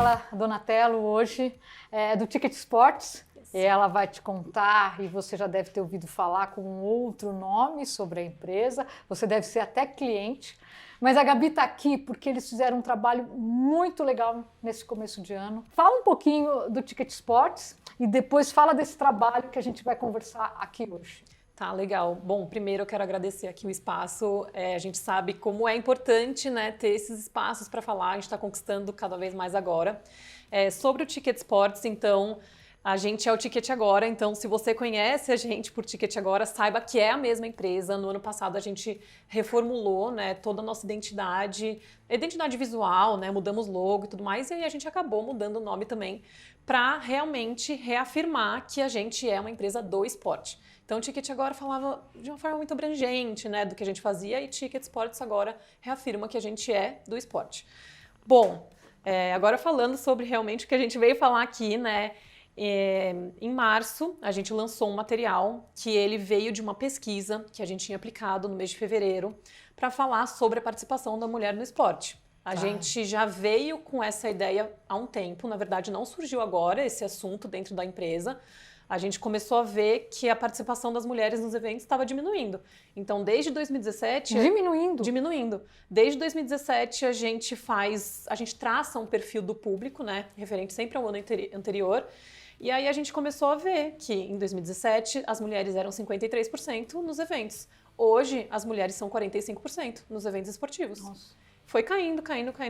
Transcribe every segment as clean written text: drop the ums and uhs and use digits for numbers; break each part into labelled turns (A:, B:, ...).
A: Gabriela Donatello hoje, do Ticket Sports. E ela vai te contar, e você já deve ter ouvido falar com um outro nome sobre a empresa, você deve ser até cliente. Mas a Gabi está aqui porque eles fizeram um trabalho muito legal nesse começo de ano. Fala um pouquinho do Ticket Sports e depois fala desse trabalho que a gente vai conversar aqui hoje.
B: Tá, legal. Bom, primeiro eu quero agradecer aqui o espaço. A gente sabe como é importante, né, ter esses espaços para falar, a gente está conquistando cada vez mais agora. Sobre o Ticket Sports, então, a gente é o Ticket Agora, então se você conhece a gente por Ticket Agora, saiba que é a mesma empresa. No ano passado a gente reformulou, né, toda a nossa identidade visual, né, mudamos logo e tudo mais, e aí a gente acabou mudando o nome também para realmente reafirmar que a gente é uma empresa do esporte. Então o Ticket Agora falava de uma forma muito abrangente, né, do que a gente fazia, e Ticket Sports agora reafirma que a gente é do esporte. Bom, agora falando sobre realmente o que a gente veio falar aqui, né, em março, a gente lançou um material que ele veio de uma pesquisa que a gente tinha aplicado no mês de fevereiro para falar sobre a participação da mulher no esporte. A gente já veio com essa ideia há um tempo, na verdade não surgiu agora esse assunto dentro da empresa. A gente começou a ver que a participação das mulheres nos eventos estava diminuindo. Então, desde 2017... Diminuindo. Desde 2017, a gente traça um perfil do público, né, referente sempre ao ano anterior. E aí a gente começou a ver que em 2017 as mulheres eram 53% nos eventos. Hoje as mulheres são 45% nos eventos esportivos.
A: Nossa.
B: Foi caindo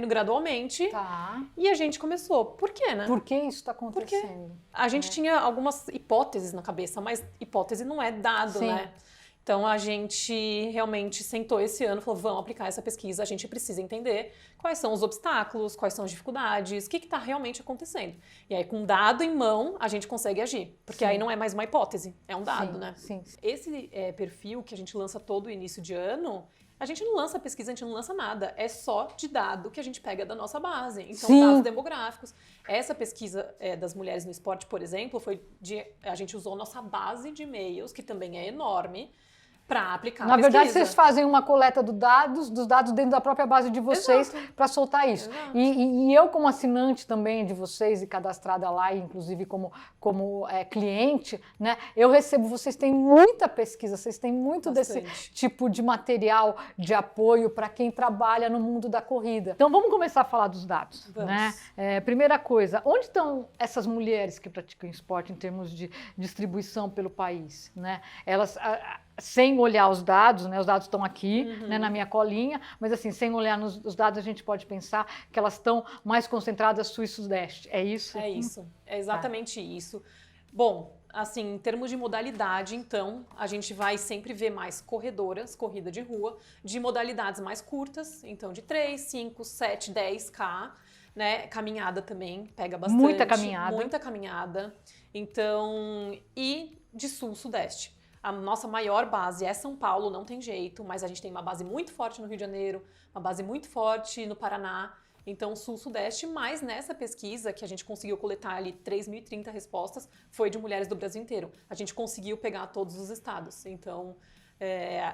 B: gradualmente.
A: Tá.
B: E a gente começou. Por quê, né?
A: Por que isso está acontecendo?
B: A gente tinha algumas hipóteses na cabeça, mas hipótese não é dado,
A: Sim.
B: né? Então a gente realmente sentou esse ano e falou, vamos aplicar essa pesquisa, a gente precisa entender quais são os obstáculos, quais são as dificuldades, o que está realmente acontecendo. E aí com dado em mão a gente consegue agir, porque aí não é mais uma hipótese, é um dado, né?
A: Sim.
B: Esse perfil que a gente lança todo início de ano, a gente não lança pesquisa, a gente não lança nada, é só de dado que a gente pega da nossa base. Então, dados demográficos. Essa pesquisa das mulheres no esporte, por exemplo, a gente usou nossa base de e-mails, que também é enorme, para aplicar a pesquisa.
A: Na verdade, vocês fazem uma coleta dos dados dentro da própria base de vocês para soltar isso. E eu, como assinante também de vocês e cadastrada lá, inclusive como cliente, né, eu recebo, vocês têm muita pesquisa, vocês têm muito desse tipo de material de apoio para quem trabalha no mundo da corrida. Então, vamos começar a falar dos dados. Né? Primeira coisa, onde estão essas mulheres que praticam esporte em termos de distribuição pelo país? Né? Elas... sem olhar os dados, né? Os dados estão aqui, né, na minha colinha, mas assim, sem olhar os dados, a gente pode pensar que elas estão mais concentradas sul e sudeste. É isso?
B: É isso, é exatamente isso. Bom, assim, em termos de modalidade, então, a gente vai sempre ver mais corredoras, corrida de rua, de modalidades mais curtas, então de 3, 5, 7, 10K, né? Caminhada também, pega bastante.
A: Muita caminhada.
B: Muita caminhada. Então, e de sul-sudeste. A nossa maior base é São Paulo, não tem jeito, mas a gente tem uma base muito forte no Rio de Janeiro, uma base muito forte no Paraná, então sul-sudeste, mas nessa pesquisa que a gente conseguiu coletar ali 3.030 respostas, foi de mulheres do Brasil inteiro. A gente conseguiu pegar todos os estados, então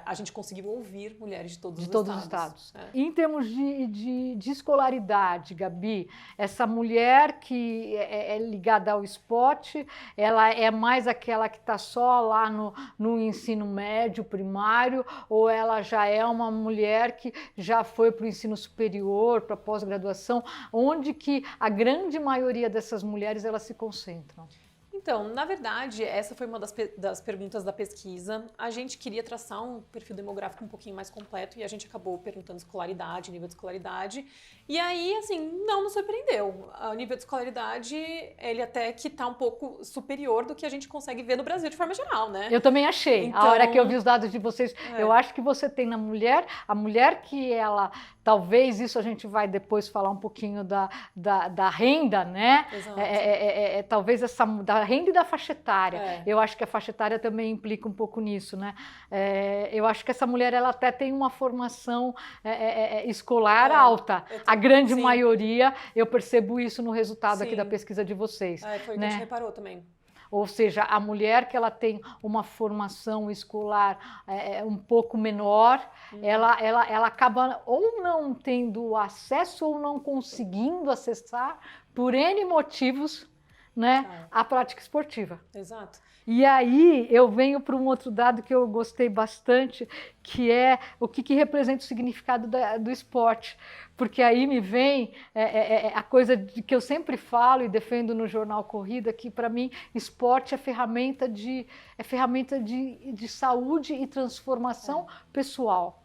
B: a gente conseguiu ouvir mulheres de todos os estados.
A: Em termos de escolaridade, Gabi, essa mulher que é ligada ao esporte, ela é mais aquela que está só lá no ensino médio, primário, ou ela já é uma mulher que já foi para o ensino superior, para pós-graduação, onde que a grande maioria dessas mulheres elas se concentram?
B: Então, na verdade, essa foi uma das perguntas da pesquisa. A gente queria traçar um perfil demográfico um pouquinho mais completo e a gente acabou perguntando escolaridade, nível de escolaridade. E aí, assim, não nos surpreendeu. O nível de escolaridade, ele até que está um pouco superior do que a gente consegue ver no Brasil de forma geral, né?
A: Eu também achei.
B: Então,
A: a hora que eu vi os dados de vocês, eu acho que você tem na mulher, a mulher que ela... Talvez isso a gente vai depois falar um pouquinho da renda, né?
B: Exato.
A: Talvez da renda e da faixa etária. Eu acho que a faixa etária também implica um pouco nisso, né? Eu acho que essa mulher ela até tem uma formação escolar alta. A grande maioria, eu percebo isso no resultado aqui da pesquisa de vocês.
B: Foi o que a gente reparou também.
A: ou seja, a mulher que ela tem uma formação escolar um pouco menor, ela acaba ou não tendo acesso ou não conseguindo acessar, por N motivos, né, a prática esportiva.
B: Exato.
A: E aí eu venho para um outro dado que eu gostei bastante, que é o que representa o significado do esporte. Porque aí me vem a coisa que eu sempre falo e defendo no Jornal Corrida, que para mim esporte é ferramenta de saúde e transformação pessoal.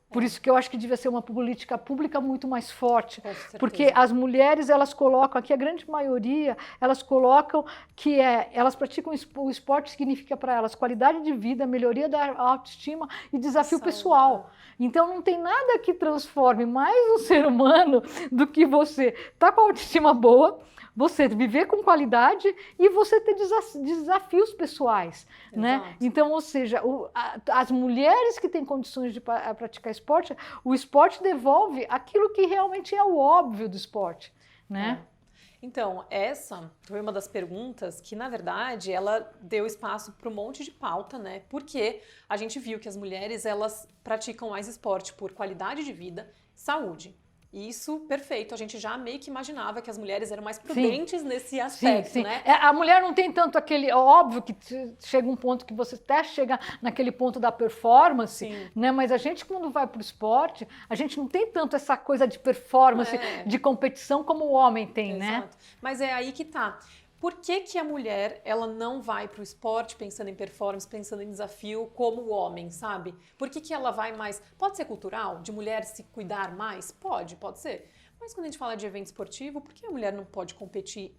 A: Por isso que eu acho que devia ser uma política pública muito mais forte, porque as mulheres, elas colocam, aqui a grande maioria, elas colocam que elas praticam o esporte, significa para elas qualidade de vida, melhoria da autoestima e desafio pessoal. Então não tem nada que transforme mais um ser humano do que você estar com a autoestima boa, você viver com qualidade e você ter desafios pessoais, né? Então, ou seja, as mulheres que têm condições de praticar esporte, o esporte devolve aquilo que realmente é o óbvio do esporte, né?
B: Então, essa foi uma das perguntas que, na verdade, ela deu espaço para um monte de pauta, né? Porque a gente viu que as mulheres, elas praticam mais esporte por qualidade de vida, saúde. Isso, perfeito. A gente já meio que imaginava que as mulheres eram mais prudentes nesse aspecto, né?
A: A mulher não tem tanto aquele... Óbvio que chega um ponto que você até chega naquele ponto da performance, né? Mas a gente, quando vai para o esporte, a gente não tem tanto essa coisa de performance, de competição como o homem tem, né?
B: Mas é aí que tá. Por que a mulher, ela não vai para o esporte pensando em performance, pensando em desafio, como o homem, sabe? Por que ela vai mais... Pode ser cultural, de mulher se cuidar mais? Pode ser. Mas quando a gente fala de evento esportivo, por que a mulher não pode competir?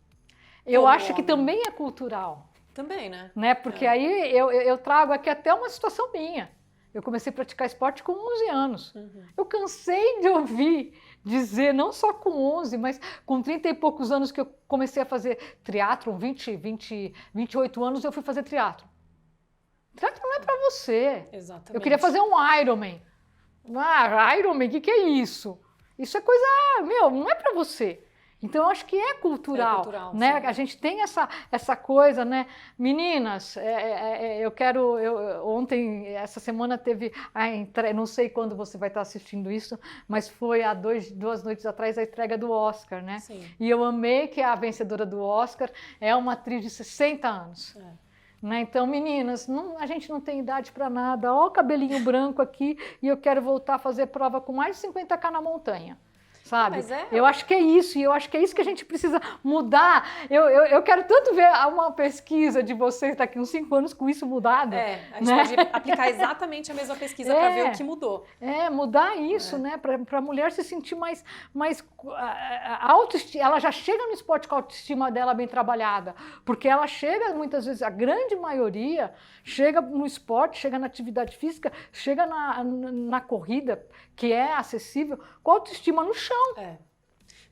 A: Eu acho que também é cultural.
B: Também, né?
A: Porque aí eu trago aqui até uma situação minha. Eu comecei a praticar esporte com 11 anos. Eu cansei de ouvir dizer, não só com 11, mas com 30 e poucos anos que eu comecei a fazer triatlon, 28 anos eu fui fazer triatlon. Triatlon não é para você.
B: Exatamente.
A: Eu queria fazer um Ironman. Ironman, o que é isso? Isso é coisa, não é para você. Então, eu acho que é cultural, né? Sim. A gente tem essa coisa, né? Meninas, ontem, essa semana teve, não sei quando você vai estar assistindo isso, mas foi há duas noites atrás a entrega do Oscar, né?
B: Sim.
A: E eu amei que a vencedora do Oscar é uma atriz de 60 anos. Né? Então, meninas, a gente não tem idade para nada. Olha o cabelinho branco aqui e eu quero voltar a fazer prova com mais de 50K na montanha. Sabe? Eu acho que é isso, e eu acho que é isso que a gente precisa mudar. Eu quero tanto ver uma pesquisa de vocês daqui uns 5 anos com isso mudado.
B: A gente pode aplicar exatamente a mesma pesquisa para ver o que mudou.
A: Mudar isso, né? Para a mulher se sentir mais autoestima. Ela já chega no esporte com a autoestima dela bem trabalhada, porque ela chega, muitas vezes, a grande maioria, chega no esporte, chega na atividade física, chega na corrida, que é acessível, com a autoestima no chão.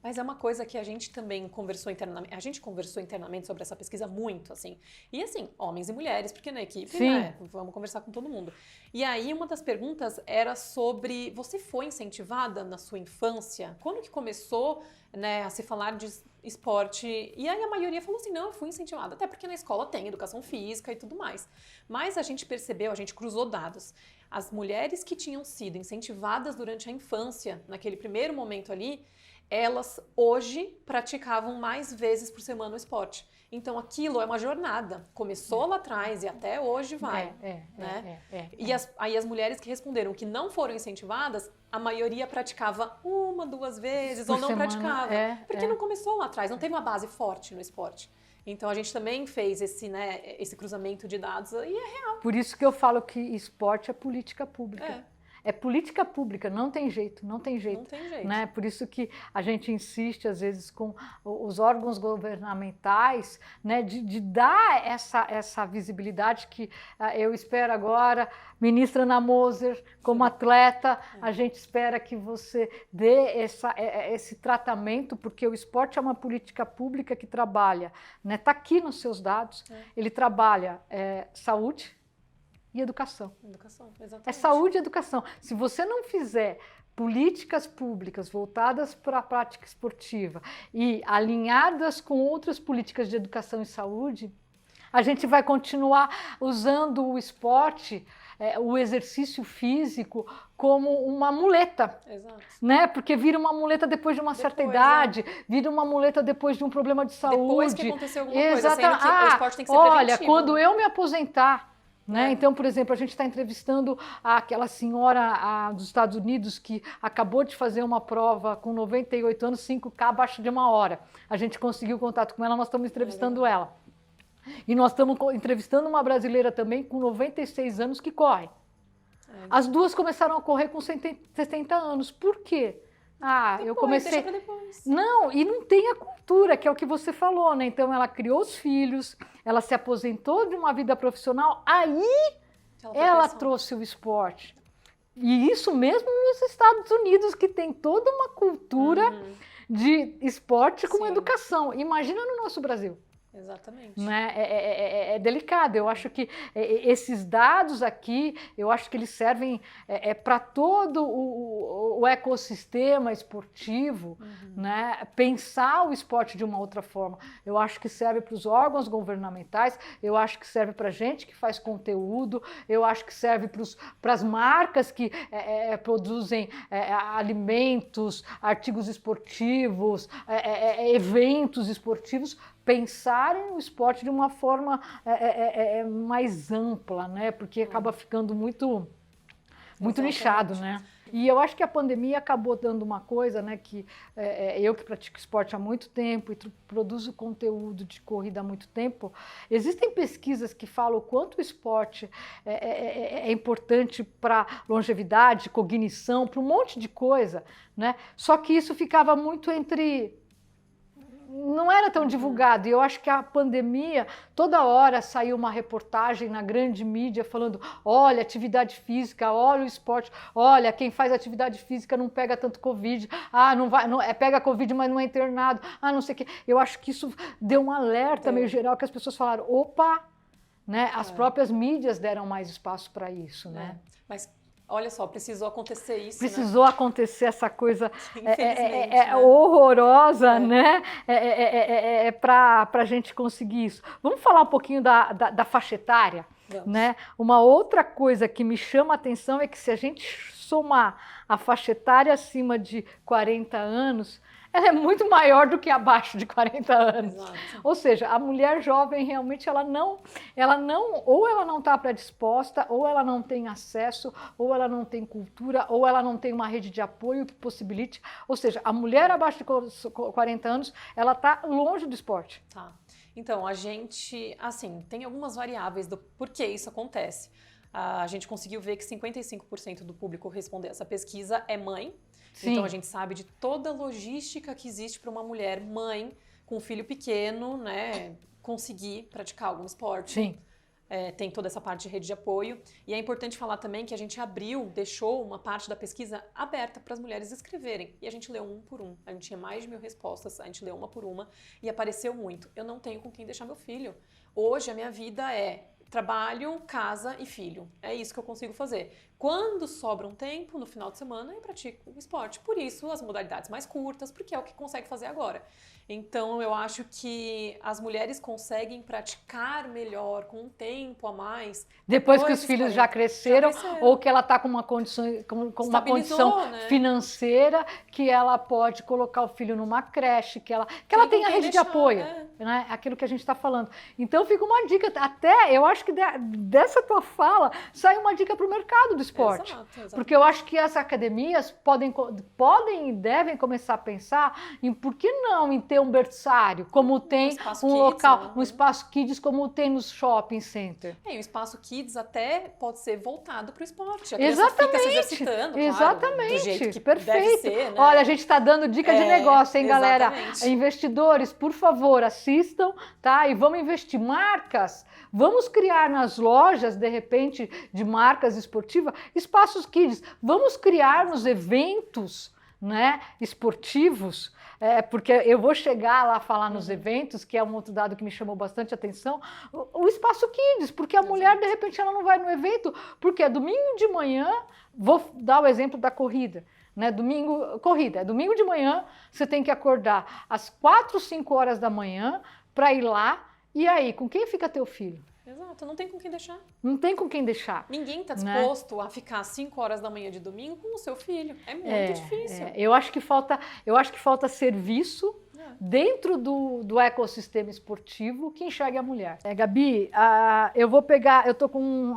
B: Mas é uma coisa que a gente também conversou internamente. A gente conversou internamente sobre essa pesquisa muito, assim. E assim, homens e mulheres, porque na equipe, né? Vamos conversar com todo mundo. E aí, uma das perguntas era sobre... Você foi incentivada na sua infância? Quando que começou, né, a se falar de esporte? E aí a maioria falou assim, não, eu fui incentivada. Até porque na escola tem educação física e tudo mais. Mas a gente percebeu, a gente cruzou dados. As mulheres que tinham sido incentivadas durante a infância, naquele primeiro momento ali, elas hoje praticavam mais vezes por semana o esporte. Então aquilo é uma jornada. Começou lá atrás e até hoje vai. E aí as mulheres que responderam que não foram incentivadas, a maioria praticava 1, 2 vezes ou não praticava. Porque não começou lá atrás, não teve uma base forte no esporte. Então a gente também fez esse cruzamento de dados e é real.
A: Por isso que eu falo que esporte é política pública. É política pública, não tem jeito.
B: Não tem jeito.
A: Né? Por isso que a gente insiste, às vezes, com os órgãos governamentais, né, de dar essa visibilidade que eu espero agora, ministra Ana Moser, como atleta, a gente espera que você dê esse tratamento, porque o esporte é uma política pública que trabalha, né? Tá aqui nos seus dados, ele trabalha saúde, e educação.
B: Exatamente.
A: É saúde e educação. Se você não fizer políticas públicas voltadas para a prática esportiva e alinhadas com outras políticas de educação e saúde, A gente vai continuar usando o esporte, o exercício físico, como uma muleta.
B: Exato.
A: Né? Porque vira uma muleta depois de uma certa idade, vira uma muleta depois de um problema de saúde.
B: Depois que aconteceu alguma coisa, sendo que o esporte tem que ser
A: olha,
B: preventivo.
A: quando eu me aposentar, né? Então, por exemplo, a gente está entrevistando aquela senhora dos Estados Unidos que acabou de fazer uma prova com 98 anos, 5K abaixo de 1 hora. A gente conseguiu contato com ela, nós estamos entrevistando ela. E nós estamos entrevistando uma brasileira também com 96 anos que corre. As duas começaram a correr com 70 anos. Por quê? Eu comecei...
B: Deixa pra depois.
A: Não, e não tem a cultura, que é o que você falou, né? Então ela criou os filhos, ela se aposentou de uma vida profissional, aí ela trouxe o esporte. E isso mesmo nos Estados Unidos, que tem toda uma cultura de esporte com educação. Imagina no nosso Brasil.
B: Exatamente.
A: Né? É delicado. Eu acho que esses dados aqui, eu acho que eles servem para todo o ecossistema esportivo, né? Pensar o esporte de uma outra forma. Eu acho que serve para os órgãos governamentais, eu acho que serve para a gente que faz conteúdo, eu acho que serve para as marcas que produzem alimentos, artigos esportivos, eventos esportivos, pensarem o esporte de uma forma mais ampla, né? Porque acaba ficando muito nichado, né? E eu acho que a pandemia acabou dando uma coisa, né? Que eu que pratico esporte há muito tempo e produzo conteúdo de corrida há muito tempo, existem pesquisas que falam o quanto o esporte é importante para longevidade, cognição, para um monte de coisa, né? Só que isso ficava muito não era tão divulgado, e eu acho que a pandemia, toda hora saiu uma reportagem na grande mídia falando, olha, atividade física, olha o esporte, olha, quem faz atividade física não pega tanto Covid, pega Covid, mas não é internado, não sei o quê. Eu acho que isso deu um alerta meio geral, que as pessoas falaram, opa, né? As próprias mídias deram mais espaço para isso, né?
B: Mas olha só, precisou acontecer isso,
A: Precisou acontecer essa coisa
B: né?
A: horrorosa, né? Para a gente conseguir isso. Vamos falar um pouquinho da faixa etária? Né? Uma outra coisa que me chama a atenção é que se a gente somar a faixa etária acima de 40 anos, ela é muito maior do que abaixo de 40 anos.
B: Exato.
A: Ou seja, a mulher jovem realmente ou ela não está predisposta, ou ela não tem acesso, ou ela não tem cultura, ou ela não tem uma rede de apoio que possibilite. Ou seja, a mulher abaixo de 40 anos, ela está longe do esporte.
B: Tá. Então, a gente, assim, tem algumas variáveis do porquê isso acontece. A gente conseguiu ver que 55% do público responder essa pesquisa é mãe. Sim. Então, a gente sabe de toda a logística que existe para uma mulher mãe com um filho pequeno, né, conseguir praticar algum esporte.
A: Sim.
B: Tem toda essa parte de rede de apoio. E é importante falar também que a gente deixou uma parte da pesquisa aberta para as mulheres escreverem. E a gente leu um por um. A gente tinha mais de 1000 respostas, a gente leu uma por uma e apareceu muito. Eu não tenho com quem deixar meu filho. Hoje a minha vida é trabalho, casa e filho. É isso que eu consigo fazer. Quando sobra um tempo, no final de semana, eu pratico esporte. Por isso, as modalidades mais curtas, porque é o que consegue fazer agora. Então, eu acho que as mulheres conseguem praticar melhor, com um tempo a mais.
A: Depois que os filhos já cresceram, ou que ela está com uma condição, uma condição, né, financeira, que ela pode colocar o filho numa creche, que ela tem a rede de apoio, né? Aquilo que a gente está falando. Então, fica uma dica, até eu acho que dessa tua fala, sai uma dica para o mercado do esporte. Exato. Porque eu acho que as academias podem e devem começar a pensar em por que não em ter um berçário, como tem um local, kids, um espaço kids, como tem nos shopping center.
B: O espaço kids até pode ser voltado para o esporte. A
A: criança fica
B: se exercitando,
A: exatamente,
B: claro, do jeito que
A: perfeito.
B: Deve ser, né?
A: Olha, a gente está dando dica de negócio, hein, galera? Investidores, por favor, assistam, tá? E vamos investir. Marcas, vamos criar nas lojas, de repente, de marcas esportivas, espaços kids. Vamos criar nos eventos, né, esportivos, porque eu vou chegar lá a falar nos eventos, que é um outro dado que me chamou bastante atenção, o espaço kids, porque a mulher, de repente, ela não vai no evento, porque é domingo de manhã, vou dar o exemplo da corrida, né? Domingo de manhã, você tem que acordar às 4, 5 horas da manhã para ir lá E aí, com quem fica teu filho?
B: Exato, não tem com quem deixar.
A: Não tem com quem deixar.
B: Ninguém está disposto a ficar 5 horas da manhã de domingo com o seu filho. É muito difícil.
A: Eu acho que falta serviço dentro do ecossistema esportivo que enxergue a mulher. Gabi, eu tô com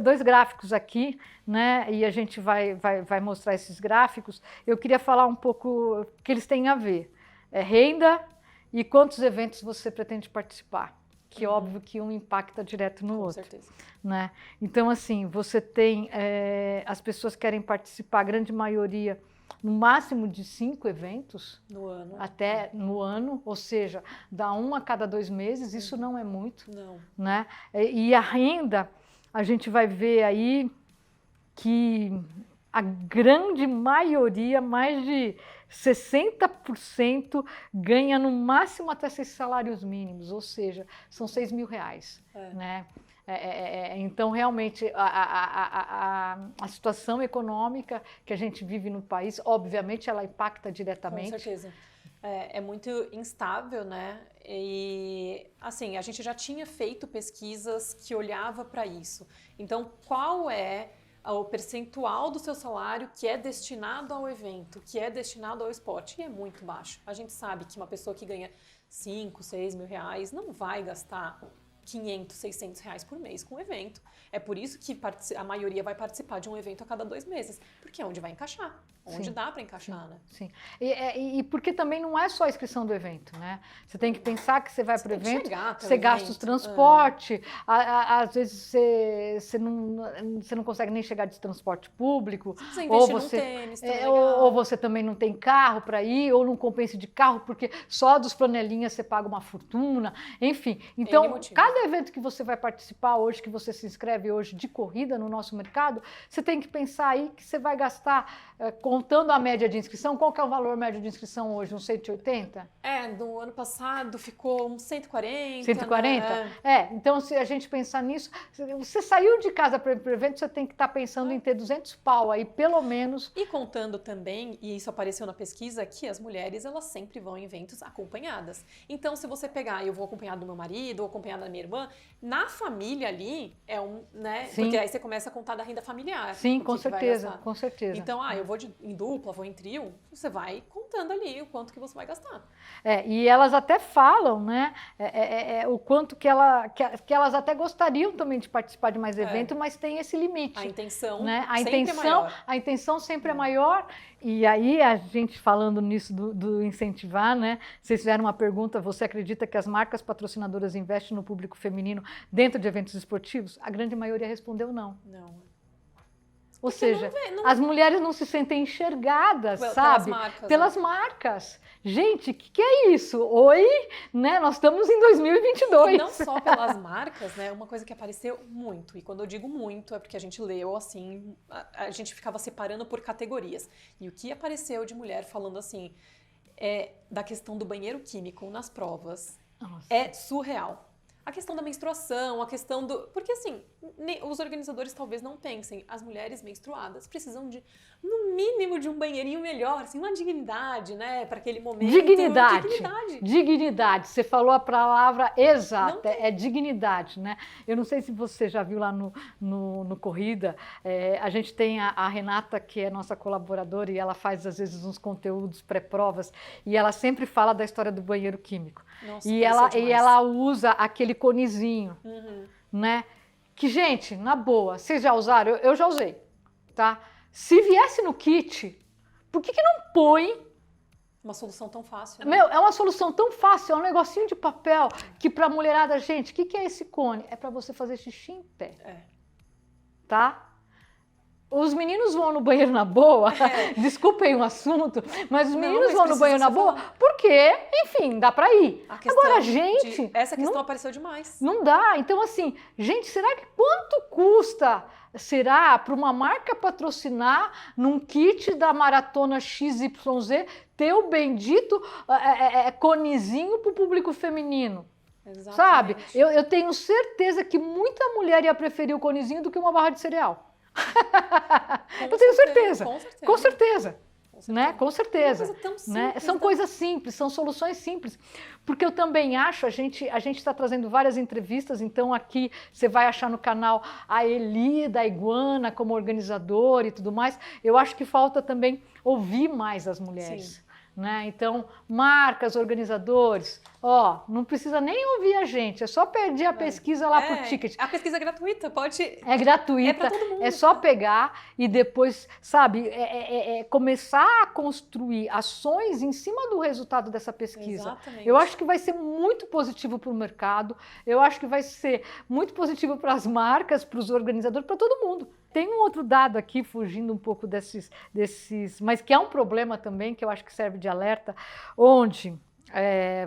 A: dois gráficos aqui, né? E a gente vai mostrar esses gráficos. Eu queria falar um pouco o que eles têm a ver. Renda e quantos eventos você pretende participar. Que é óbvio que um impacta direto no outro. Com certeza. Né? Então, assim, você tem... as pessoas querem participar, a grande maioria, no máximo de 5 eventos.
B: No ano.
A: Até no ano, ou seja, dá 1 a cada 2 meses, isso não é muito.
B: Não.
A: Né? E a renda, a gente vai ver aí que a grande maioria, mais de 60% ganha no máximo até 6 salários mínimos, ou seja, são R$6.000, né? Então, realmente, a situação econômica que a gente vive no país, obviamente, ela impacta diretamente.
B: Com certeza. É muito instável, né? E, assim, a gente já tinha feito pesquisas que olhava para isso. Então, qual é o percentual do seu salário que é destinado ao evento, que é destinado ao esporte? E é muito baixo. A gente sabe que uma pessoa que ganha 5, 6 mil reais não vai gastar 500, 600 reais por mês com o evento. É por isso que a maioria vai participar de um evento a cada 2 meses, porque é onde vai encaixar, onde dá para encaixar, né?
A: Sim. E porque também não é só a inscrição do evento, né? Você tem que pensar que você vai para o evento, você gasta o transporte, às vezes você não consegue nem chegar de transporte público, ou você também não tem carro para ir, ou não compensa de carro, porque só dos flanelinhas você paga uma fortuna, enfim. Então, cada evento que você vai participar hoje, que você se inscreve hoje de corrida no nosso mercado, você tem que pensar aí que você vai gastar, contando a média de inscrição, qual que é o valor médio de inscrição hoje? Uns 180?
B: No ano passado ficou uns 140.
A: 140? Né? Então se a gente pensar nisso, você saiu de casa para ir para o evento, você tem que estar pensando em ter 200 pau aí, pelo menos.
B: E contando também, e isso apareceu na pesquisa, que as mulheres, elas sempre vão em eventos acompanhadas. Então, se você pegar, eu vou acompanhada do meu marido, ou acompanhada da minha irmã, na família ali, né? Sim. Porque aí você começa a contar da renda familiar.
A: Sim, com certeza, com certeza.
B: Então, eu vou em dupla, vou em trio, você vai contando ali o quanto que você vai gastar.
A: E elas até falam, né, o quanto que elas até gostariam também de participar de mais eventos, mas tem esse limite.
B: A intenção,
A: né?
B: sempre é maior.
A: A intenção sempre é maior. E aí, a gente falando nisso do incentivar, né? Vocês fizeram uma pergunta, você acredita que as marcas patrocinadoras investem no público feminino dentro de eventos esportivos? A grande maioria respondeu não.
B: Não.
A: Ou seja, as mulheres não se sentem enxergadas, sabe? Pelas marcas. Gente, o que é isso? Oi, né? Nós estamos em 2022.
B: E não só pelas marcas, né? Uma coisa que apareceu muito, e quando eu digo muito é porque a gente leu assim, a gente ficava separando por categorias. E o que apareceu de mulher falando assim, da questão do banheiro químico nas provas, é surreal. A questão da menstruação, a questão do... Porque, assim, os organizadores talvez não pensem. As mulheres menstruadas precisam de, no mínimo, de um banheirinho melhor, assim, uma dignidade, né? Para aquele momento.
A: Dignidade. Você falou a palavra exata, é dignidade, né? Eu não sei se você já viu lá no Corrida, a gente tem a Renata, que é nossa colaboradora, e ela faz, às vezes, uns conteúdos pré-provas, e ela sempre fala da história do banheiro químico.
B: Nossa,
A: e ela usa aquele conezinho, né? Que, gente, na boa, vocês já usaram? Eu já usei, tá? Se viesse no kit, por que não põe?
B: Uma solução tão fácil, né?
A: É uma solução tão fácil, é um negocinho de papel que pra mulherada, gente, o que é esse cone? É pra você fazer xixi em pé, tá? Os meninos vão no banheiro na boa, desculpem o assunto, mas os meninos vão no banheiro na boa porque, enfim, dá pra ir. Agora, gente...
B: Essa questão apareceu demais.
A: Não dá. Então, assim, gente, será que quanto custa, será, para uma marca patrocinar num kit da maratona XYZ ter o bendito conezinho pro público feminino?
B: Exatamente.
A: Sabe? Eu tenho certeza que muita mulher ia preferir o conezinho do que uma barra de cereal. Eu tenho certeza.
B: Com certeza.
A: Né? Com certeza.
B: É uma coisa tão simples,
A: né? São coisas simples, são soluções simples. Porque eu também acho, a gente está trazendo várias entrevistas, então aqui você vai achar no canal a Eli da Iguana como organizadora e tudo mais. Eu acho que falta também ouvir mais as mulheres.
B: Sim.
A: Né? Então, marcas, organizadores, não precisa nem ouvir a gente, é só pedir a pesquisa lá por ticket.
B: A pesquisa é gratuita, pode...
A: É gratuita,
B: pra todo mundo.
A: É só pegar e depois, sabe, começar a construir ações em cima do resultado dessa pesquisa.
B: Exatamente.
A: Eu acho que vai ser muito positivo para o mercado, eu acho que vai ser muito positivo para as marcas, para os organizadores, para todo mundo. Tem um outro dado aqui, fugindo um pouco desses, mas que é um problema também, que eu acho que serve de alerta, onde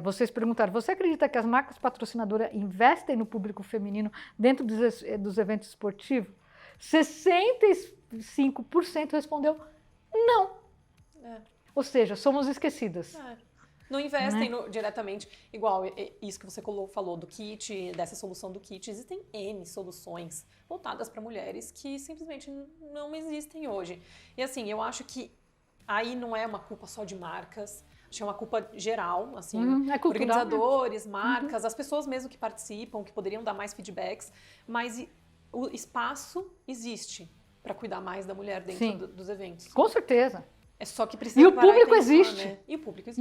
A: vocês perguntaram, você acredita que as marcas patrocinadoras investem no público feminino dentro dos eventos esportivos? 65% respondeu não. Ou seja, somos esquecidas.
B: Não investem diretamente, igual isso que você falou do kit, dessa solução do kit. Existem N soluções voltadas para mulheres que simplesmente não existem hoje. E assim, eu acho que aí não é uma culpa só de marcas, acho que é uma culpa geral, assim, organizadores, marcas, as pessoas mesmo que participam, que poderiam dar mais feedbacks, mas o espaço existe para cuidar mais da mulher dentro dos eventos.
A: Com certeza.
B: É só que precisa
A: E o público existe.
B: Né? E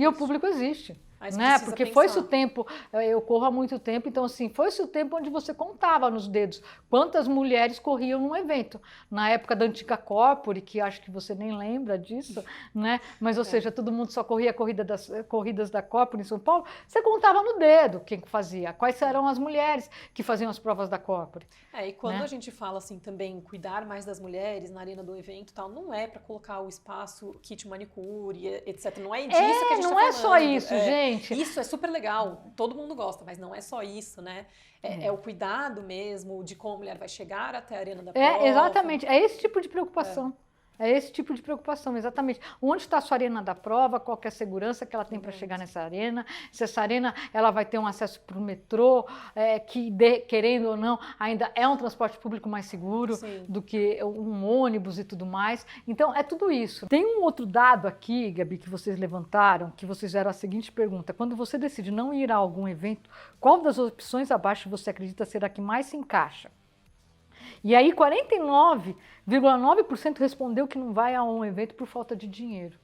B: o público
A: existe.
B: Mas
A: né? Porque foi-se o tempo, eu corro há muito tempo, então assim, foi-se o tempo onde você contava nos dedos quantas mulheres corriam num evento. Na época da antiga Corpore, que acho que você nem lembra disso, né? Mas ou seja, todo mundo só corria corridas da Corpore em São Paulo, você contava no dedo quem fazia, quais eram as mulheres que faziam as provas da Corpore.
B: E quando a gente fala assim também, cuidar mais das mulheres na arena do evento, tal, não é para colocar o espaço kit manicure, etc. Não é disso que a gente tá falando.
A: Não é só isso, gente.
B: Isso é super legal, todo mundo gosta, mas não é só isso, né? É o cuidado mesmo de como a mulher vai chegar até a arena da prova.
A: Exatamente, é esse tipo de preocupação. É esse tipo de preocupação, exatamente. Onde está a sua arena da prova, qual que é a segurança que ela tem para chegar nessa arena, se essa arena ela vai ter um acesso para o metrô, querendo ou não, ainda é um transporte público mais seguro do que um ônibus e tudo mais. Então, é tudo isso. Tem um outro dado aqui, Gabi, que vocês levantaram, que vocês fizeram a seguinte pergunta. Quando você decide não ir a algum evento, qual das opções abaixo você acredita ser a que mais se encaixa? E aí 49,9% respondeu que não vai a um evento por falta de dinheiro.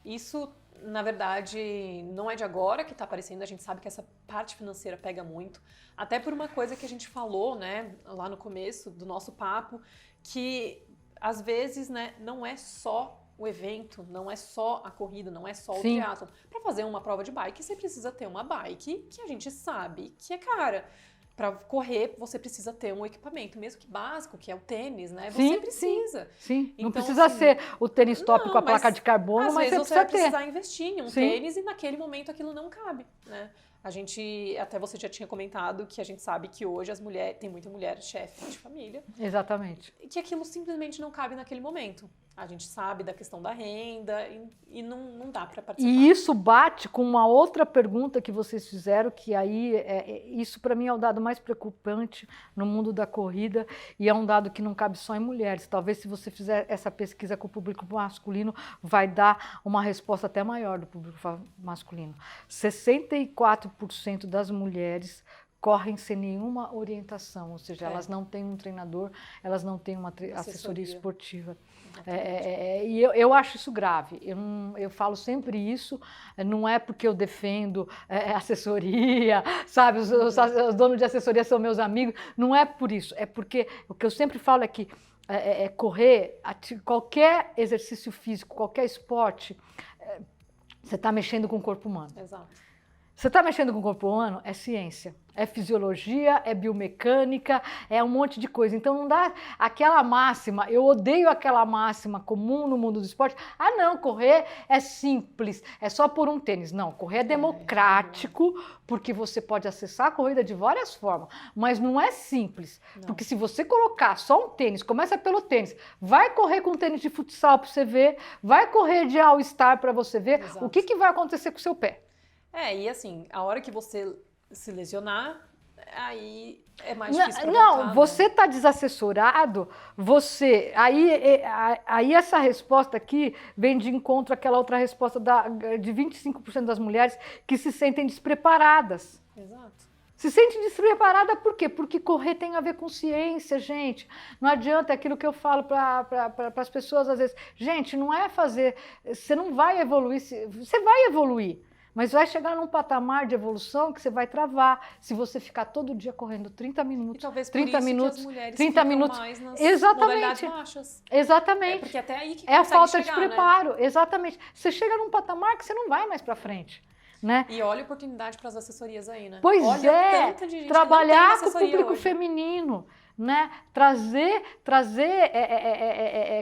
B: Isso, na verdade, não é de agora que está aparecendo, a gente sabe que essa parte financeira pega muito, até por uma coisa que a gente falou, né, lá no começo do nosso papo, que às vezes, né, não é só o evento, não é só a corrida, não é só o triatlon. Para fazer uma prova de bike, você precisa ter uma bike que a gente sabe que é cara. Para correr, você precisa ter um equipamento, mesmo que básico, que é o tênis, né? Você precisa.
A: Sim. Então, não precisa ser o tênis top com a placa de carbono, mas você precisa ter.
B: Às vezes você vai precisar investir em um tênis e naquele momento aquilo não cabe, né? Até você já tinha comentado que a gente sabe que hoje tem muita mulher chefe de família.
A: Exatamente.
B: E que aquilo simplesmente não cabe naquele momento. A gente sabe da questão da renda e não dá para participar.
A: E isso bate com uma outra pergunta que vocês fizeram, que aí, isso para mim é o dado mais preocupante no mundo da corrida e é um dado que não cabe só em mulheres. Talvez se você fizer essa pesquisa com o público masculino, vai dar uma resposta até maior do público masculino. 64% das mulheres correm sem nenhuma orientação, ou seja, elas não têm um treinador, elas não têm uma assessoria esportiva. E eu acho isso grave. Eu falo sempre isso, não é porque eu defendo assessoria, sabe? Os donos de assessoria são meus amigos, não é por isso, é porque o que eu sempre falo é que correr, qualquer exercício físico, qualquer esporte, você está mexendo com o corpo humano.
B: Exato.
A: Você está mexendo com o corpo humano? É ciência, é fisiologia, é biomecânica, é um monte de coisa. Então não dá aquela máxima, eu odeio aquela máxima comum no mundo do esporte. Ah não, correr é simples, é só por um tênis. Não, correr é democrático, porque você pode acessar a corrida de várias formas, mas não é simples. Não. Porque se você colocar só um tênis, começa pelo tênis, vai correr com tênis de futsal para você ver, vai correr de All-Star para você ver, o que vai acontecer com o seu pé?
B: E assim, a hora que você se lesionar, aí é mais difícil pra
A: Não,
B: voltar, né?
A: você está desassessorado, aí essa resposta aqui vem de encontro àquela outra resposta de 25% das mulheres que se sentem despreparadas.
B: Exato.
A: Se sente despreparada por quê? Porque correr tem a ver com ciência, gente. Não adianta, é aquilo que eu falo para as pessoas às vezes. Gente, não é fazer... Você não vai evoluir, você vai evoluir, mas vai chegar num patamar de evolução que você vai travar se você ficar todo dia correndo 30 minutos,
B: E talvez
A: 30
B: por isso
A: minutos,
B: que as mulheres
A: 30
B: ficam
A: minutos.
B: mais nas
A: Exatamente.
B: modalidades baixas.
A: Exatamente.
B: Porque até aí que
A: É a
B: consegue
A: falta de
B: chegar, né?
A: preparo, exatamente. Você chega num patamar que você não vai mais para frente. Né?
B: E olha a oportunidade para as assessorias aí, né?
A: Pois
B: olha
A: é,
B: tanta de gente
A: trabalhar
B: que não tem
A: com o
B: assessoria
A: público
B: hoje.
A: feminino, né? Trazer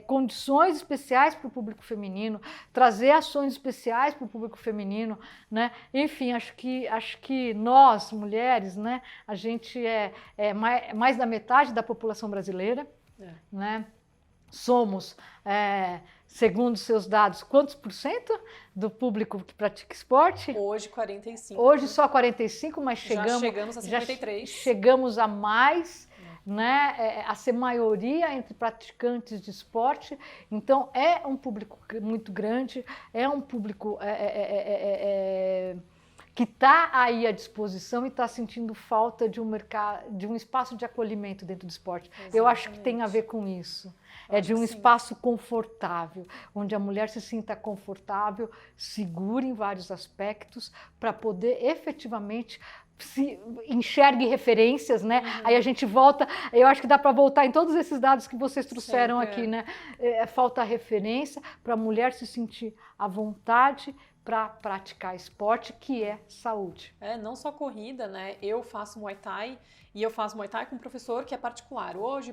A: condições especiais para o público feminino, trazer ações especiais para o público feminino, né? Enfim, acho que nós, mulheres, né? A gente é mais da metade da população brasileira, né? Somos, segundo seus dados, quantos por cento do público que pratica esporte?
B: Hoje, 45%.
A: Hoje só 45%, mas
B: já chegamos a 53%.
A: Chegamos a mais, né, a ser maioria entre praticantes de esporte. Então, é um público muito grande, é um público que está aí à disposição e está sentindo falta de um mercado, de um espaço de acolhimento dentro do esporte. Exatamente. Eu acho que tem a ver com isso. É de um espaço confortável, onde a mulher se sinta confortável, segura em vários aspectos, para poder efetivamente se enxergue referências, né? Aí a gente volta, eu acho que dá para voltar em todos esses dados que vocês trouxeram aqui, né? Falta referência para a mulher se sentir à vontade para praticar esporte, que é saúde.
B: Não só corrida, né? Eu faço Muay Thai e eu faço Muay Thai com um professor que é particular hoje,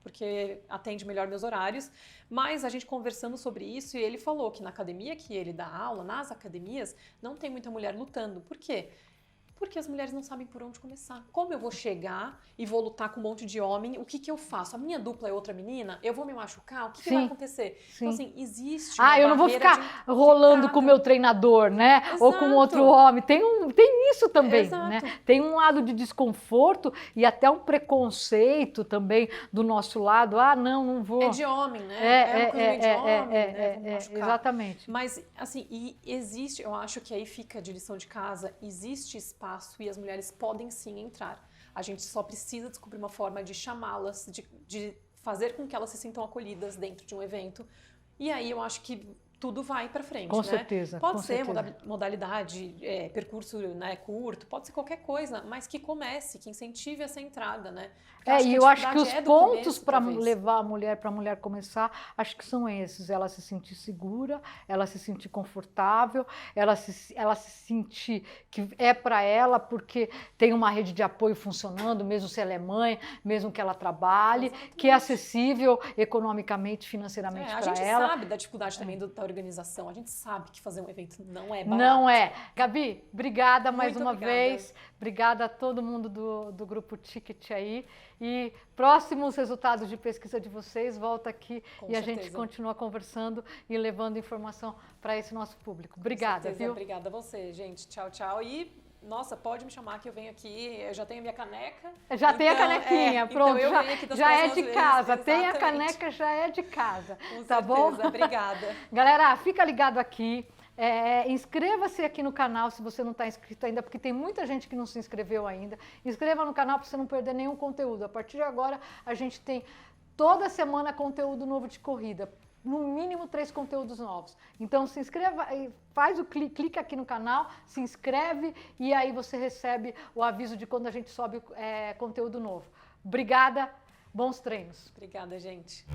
B: porque atende melhor meus horários, mas a gente conversando sobre isso e ele falou que na academia que ele dá aula, nas academias, não tem muita mulher lutando. Por quê? Porque as mulheres não sabem por onde começar. Como eu vou chegar e vou lutar com um monte de homem? O que eu faço? A minha dupla é outra menina? Eu vou me machucar? O que vai acontecer? Sim. Então, assim, existe uma
A: eu não vou ficar rolando com o meu treinador, né? Exato. Ou com outro homem. Tem isso também,
B: Exato.
A: Né? Tem um lado de desconforto e até um preconceito também do nosso lado. Não vou.
B: É de homem, né? Uma coisa de homem, né? Vou machucar.
A: Exatamente.
B: Mas, assim, e existe, eu acho que aí fica de lição de casa, existe espaço e as mulheres podem sim entrar. A gente só precisa descobrir uma forma de chamá-las, de fazer com que elas se sintam acolhidas dentro de um evento. E aí eu acho que tudo vai para frente,
A: com
B: né?
A: Certeza,
B: pode
A: com
B: ser
A: certeza.
B: Modalidade, percurso, né, curto, pode ser qualquer coisa, mas que comece, que incentive essa entrada, né?
A: E eu acho que os pontos para levar a mulher começar, acho que são esses: ela se sentir segura, ela se sentir confortável, ela se sentir que é para ela porque tem uma rede de apoio funcionando, mesmo se ela é mãe, mesmo que ela trabalhe, exatamente, que é acessível economicamente, financeiramente para ela.
B: A gente sabe da dificuldade também da organização, a gente sabe que fazer um evento não é barato.
A: Não é. Gabi, obrigada mais
B: Muito
A: uma vez. Obrigada a todo mundo do Grupo Ticket aí. E próximos resultados de pesquisa de vocês, volta aqui e a gente continua conversando e levando informação para esse nosso público. Obrigada, viu?
B: Obrigada a você, gente. Tchau, tchau. E, nossa, pode me chamar que eu venho aqui, eu já tenho minha caneca.
A: Já tem a canequinha, pronto,
B: então
A: já é de casa. Tem a caneca, já é de casa.
B: Com
A: tá
B: certeza.
A: Bom?
B: Obrigada.
A: Galera, fica ligado aqui. Inscreva-se aqui no canal se você não está inscrito ainda, porque tem muita gente que não se inscreveu ainda. Inscreva no canal para você não perder nenhum conteúdo. A partir de agora, a gente tem toda semana conteúdo novo de corrida. No mínimo 3 conteúdos novos. Então se inscreva, faz o clique aqui no canal, se inscreve e aí você recebe o aviso de quando a gente sobe conteúdo novo. Obrigada, bons treinos.
B: Obrigada, gente.